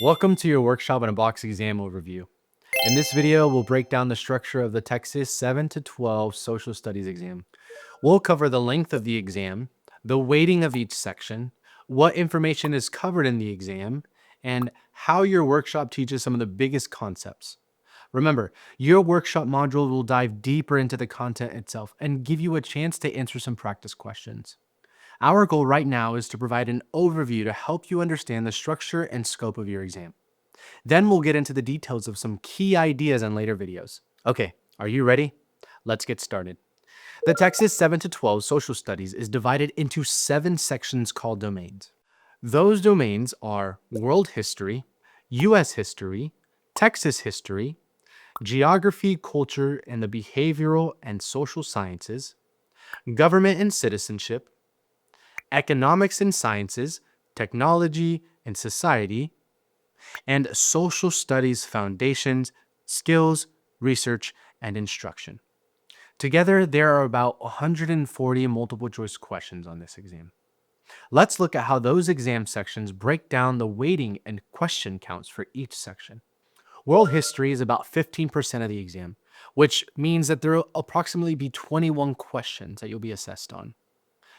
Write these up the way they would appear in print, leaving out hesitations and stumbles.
Welcome to your workshop and a box exam overview. In this video, we'll break down the structure of the Texas 7 to 12 social studies exam. We'll cover the length of the exam, the weighting of each section, what information is covered in the exam, and how your workshop teaches some of the biggest concepts. Remember, your workshop module will dive deeper into the content itself and give you a chance to answer some practice questions. Our goal right now is to provide an overview to help you understand the structure and scope of your exam. Then we'll get into the details of some key ideas in later videos. Okay, are you ready? Let's get started. The Texas 7 to 12 Social Studies is divided into 7 sections called domains. Those domains are World History, U.S. History, Texas History, Geography, Culture, and the Behavioral and Social Sciences, Government and Citizenship, Economics and Sciences, Technology and Society, and Social Studies Foundations, Skills, Research, and Instruction. Together, there are about 140 multiple choice questions on this exam. Let's look at how those exam sections break down the weighting and question counts for each section. World history is about 15% of the exam, which means that there will approximately be 21 questions that you'll be assessed on.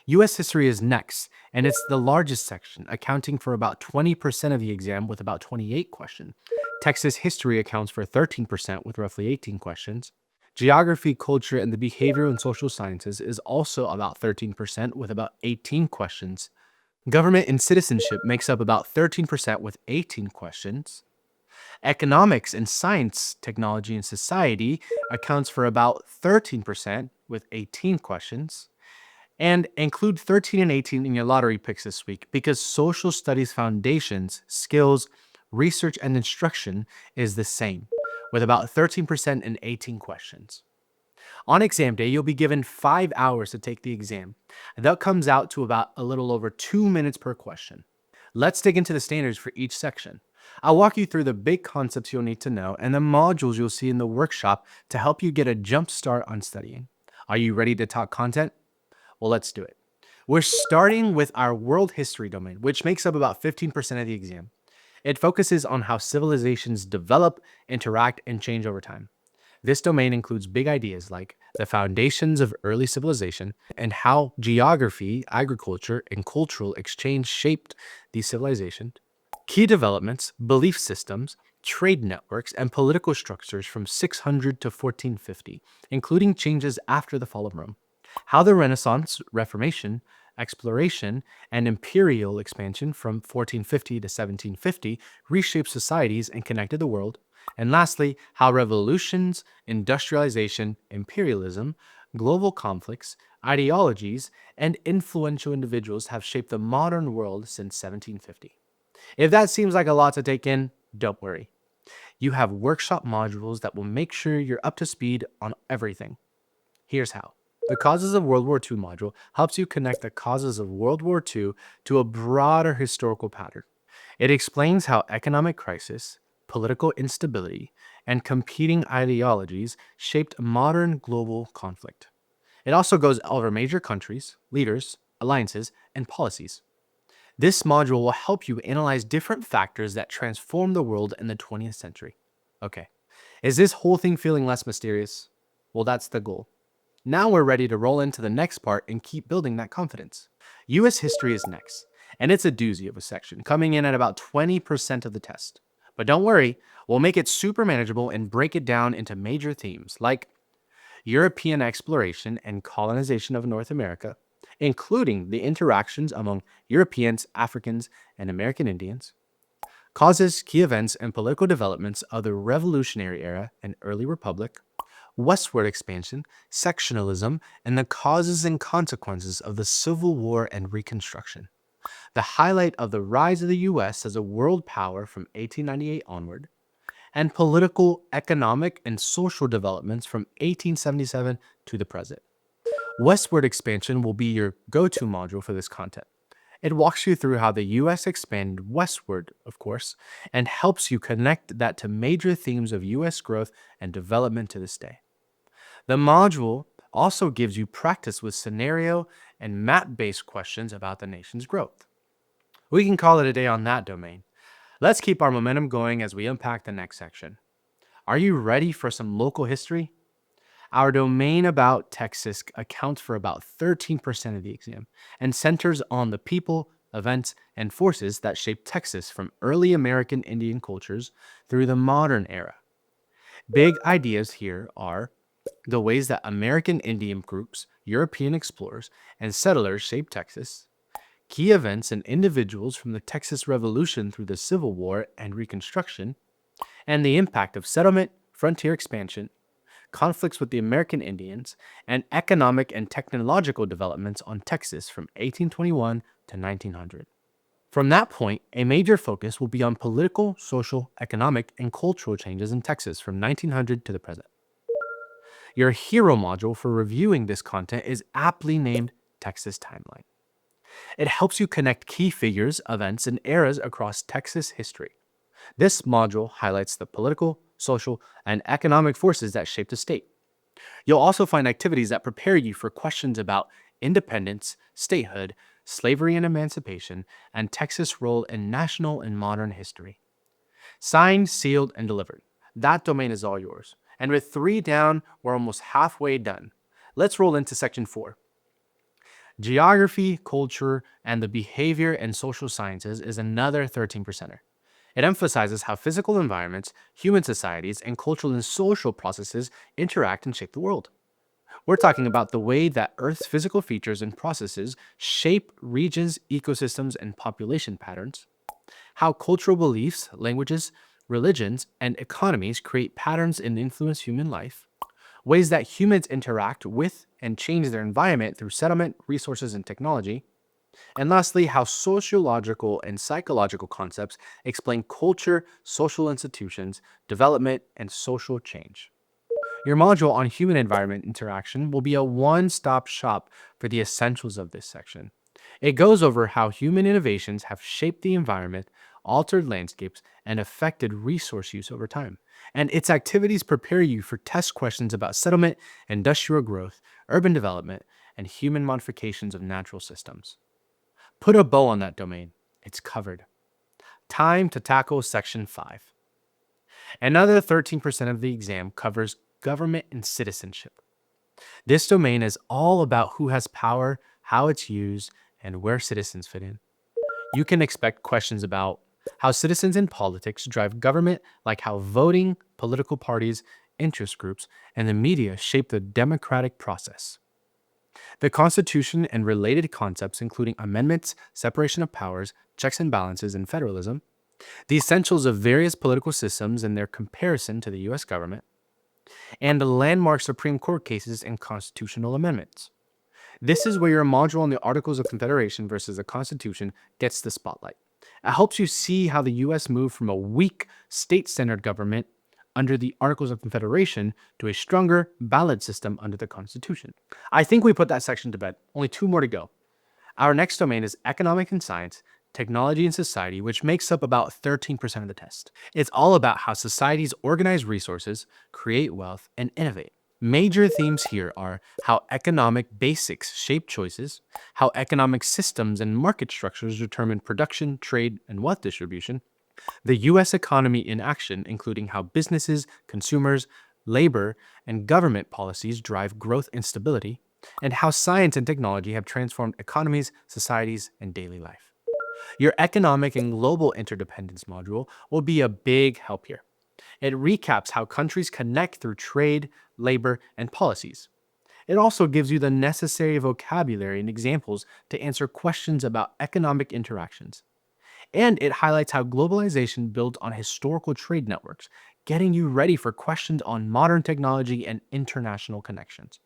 U.S. history is next, and it's the largest section, accounting for about 20% of the exam with about 28 questions. Texas history accounts for 13% with roughly 18 questions. Geography, culture, and the behavioral and social sciences is also about 13% with about 18 questions. Government and citizenship makes up about 13% with 18 questions. Economics and science, technology, and society accounts for about 13% with 18 questions. And include 13 and 18 in your lottery picks this week because Social Studies Foundations, Skills, Research, and Instruction is the same, with about 13% and 18 questions. On exam day, you'll be given 5 hours to take the exam, and that comes out to about a little over 2 minutes per question. Let's dig into the standards for each section. I'll walk you through the big concepts you'll need to know and the modules you'll see in the workshop to help you get a jump start on studying. Are you ready to talk content? Well, let's do it. We're starting with our world history domain, which makes up about 15% of the exam. It focuses on how civilizations develop, interact, and change over time. This domain includes big ideas like the foundations of early civilization and how geography, agriculture, and cultural exchange shaped these civilizations, key developments, belief systems, trade networks, and political structures from 600 to 1450, including changes after the fall of Rome. How the Renaissance, Reformation, exploration, and imperial expansion from 1450 to 1750 reshaped societies and connected the world. And lastly, how revolutions, industrialization, imperialism, global conflicts, ideologies, and influential individuals have shaped the modern world since 1750. If that seems like a lot to take in, don't worry. You have workshop modules that will make sure you're up to speed on everything. Here's how. The Causes of World War II module helps you connect the causes of World War II to a broader historical pattern. It explains how economic crisis, political instability, and competing ideologies shaped modern global conflict. It also goes over major countries, leaders, alliances, and policies. This module will help you analyze different factors that transform the world in the 20th century. Okay, is this whole thing feeling less mysterious? Well, that's the goal. Now we're ready to roll into the next part and keep building that confidence. U.S. history is next, and it's a doozy of a section, coming in at about 20% of the test. But don't worry, we'll make it super manageable and break it down into major themes like European exploration and colonization of North America, including the interactions among Europeans, Africans, and American Indians, causes, key events, and political developments of the Revolutionary Era and early Republic, westward expansion, sectionalism, and the causes and consequences of the Civil War and Reconstruction. The highlight of the rise of the U.S. as a world power from 1898 onward, and political, economic, and social developments from 1877 to the present. Westward expansion will be your go-to module for this content. It walks you through how the U.S. expanded westward, of course, and helps you connect that to major themes of U.S. growth and development to this day. The module also gives you practice with scenario and map-based questions about the nation's growth. We can call it a day on that domain. Let's keep our momentum going as we unpack the next section. Are you ready for some local history? Our domain about Texas accounts for about 13% of the exam and centers on the people, events, and forces that shaped Texas from early American Indian cultures through the modern era. Big ideas here are the ways that American Indian groups, European explorers, and settlers shaped Texas, key events and individuals from the Texas Revolution through the Civil War and Reconstruction, and the impact of settlement, frontier expansion, conflicts with the American Indians, and economic and technological developments on Texas from 1821 to 1900. From that point, a major focus will be on political, social, economic, and cultural changes in Texas from 1900 to the present. Your hero module for reviewing this content is aptly named Texas Timeline. It helps you connect key figures, events, and eras across Texas history. This module highlights the political, social, and economic forces that shaped the state. You'll also find activities that prepare you for questions about independence, statehood, slavery and emancipation, and Texas' role in national and modern history. Signed, sealed, and delivered. That domain is all yours. And with 3 down, we're almost halfway done. Let's roll into section 4. Geography, culture, and the behavior and social sciences is another 13%er. It emphasizes how physical environments, human societies, and cultural and social processes interact and shape the world. We're talking about the way that Earth's physical features and processes shape regions, ecosystems, and population patterns, how cultural beliefs, languages, religions, and economies create patterns and influence human life, ways that humans interact with and change their environment through settlement, resources, and technology, and lastly, how sociological and psychological concepts explain culture, social institutions, development, and social change. Your module on human-environment interaction will be a one-stop shop for the essentials of this section. It goes over how human innovations have shaped the environment, altered landscapes, and affected resource use over time. And its activities prepare you for test questions about settlement, industrial growth, urban development, and human modifications of natural systems. Put a bow on that domain. It's covered. Time to tackle section 5. Another 13% of the exam covers government and citizenship. This domain is all about who has power, how it's used, and where citizens fit in. You can expect questions about how citizens in politics drive government, like how voting, political parties, interest groups, and the media shape the democratic process. The Constitution and related concepts, including amendments, separation of powers, checks and balances, and federalism, the essentials of various political systems and their comparison to the U.S. government, and the landmark Supreme Court cases and constitutional amendments. This is where your module on the Articles of Confederation versus the Constitution gets the spotlight. It helps you see how the U.S. moved from a weak state-centered government under the Articles of Confederation to a stronger ballot system under the Constitution. I think we put that section to bed. Only 2 more to go. Our next domain is economic and science, technology and society, which makes up about 13% of the test. It's all about how societies organize resources, create wealth, and innovate. Major themes here are how economic basics shape choices, how economic systems and market structures determine production, trade, and wealth distribution, the U.S. economy in action, including how businesses, consumers, labor, and government policies drive growth and stability, and how science and technology have transformed economies, societies, and daily life. Your economic and global interdependence module will be a big help here. It recaps how countries connect through trade, labor, and policies. It also gives you the necessary vocabulary and examples to answer questions about economic interactions. And it highlights how globalization builds on historical trade networks, getting you ready for questions on modern technology and international connections.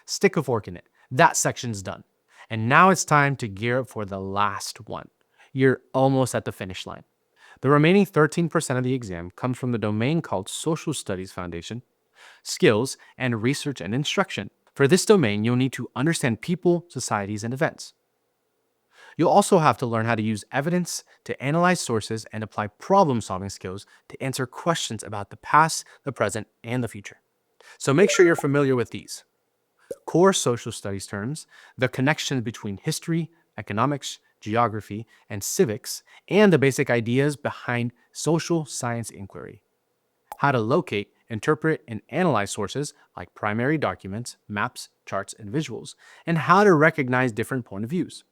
Stick a fork in it. That section's done. And now it's time to gear up for the last one. You're almost at the finish line. The remaining 13% of the exam comes from the domain called Social Studies Foundation, Skills, and Research and Instruction. For this domain, you'll need to understand people, societies, and events. You'll also have to learn how to use evidence to analyze sources and apply problem-solving skills to answer questions about the past, the present, and the future. So make sure you're familiar with these. Core social studies terms, the connections between history, economics, geography, and civics, and the basic ideas behind social science inquiry. How to locate, interpret, and analyze sources like primary documents, maps, charts, and visuals, and how to recognize different point of views.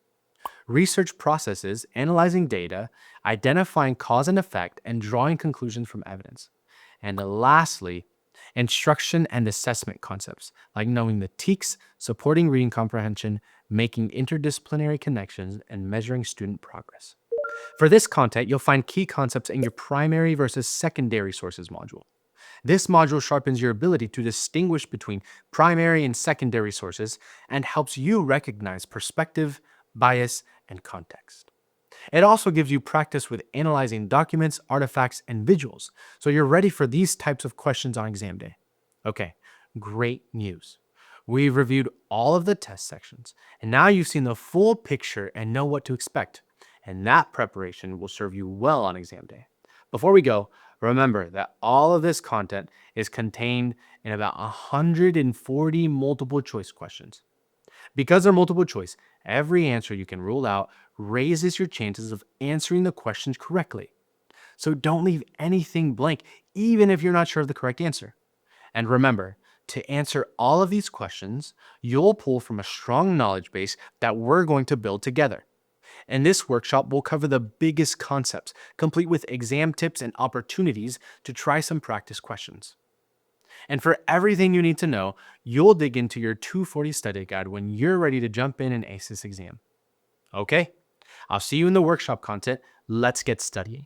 Research processes, analyzing data, identifying cause and effect, and drawing conclusions from evidence. And lastly, instruction and assessment concepts, like knowing the TEKS, supporting reading comprehension, making interdisciplinary connections, and measuring student progress. For this content, you'll find key concepts in your primary versus secondary sources module. This module sharpens your ability to distinguish between primary and secondary sources and helps you recognize perspective, bias, and context. It also gives you practice with analyzing documents, artifacts, and visuals, so you're ready for these types of questions on exam day. Okay, great news. We've reviewed all of the test sections, and now you've seen the full picture and know what to expect, and that preparation will serve you well on exam day. Before we go, remember that all of this content is contained in about 140 multiple choice questions. Because they're multiple choice, every answer you can rule out raises your chances of answering the questions correctly. So don't leave anything blank, even if you're not sure of the correct answer. And remember, to answer all of these questions, you'll pull from a strong knowledge base that we're going to build together. In this workshop, we'll cover the biggest concepts, complete with exam tips and opportunities to try some practice questions. And for everything you need to know, you'll dig into your 240 study guide when you're ready to jump in and ace this exam. Okay, I'll see you in the workshop content. Let's get studying.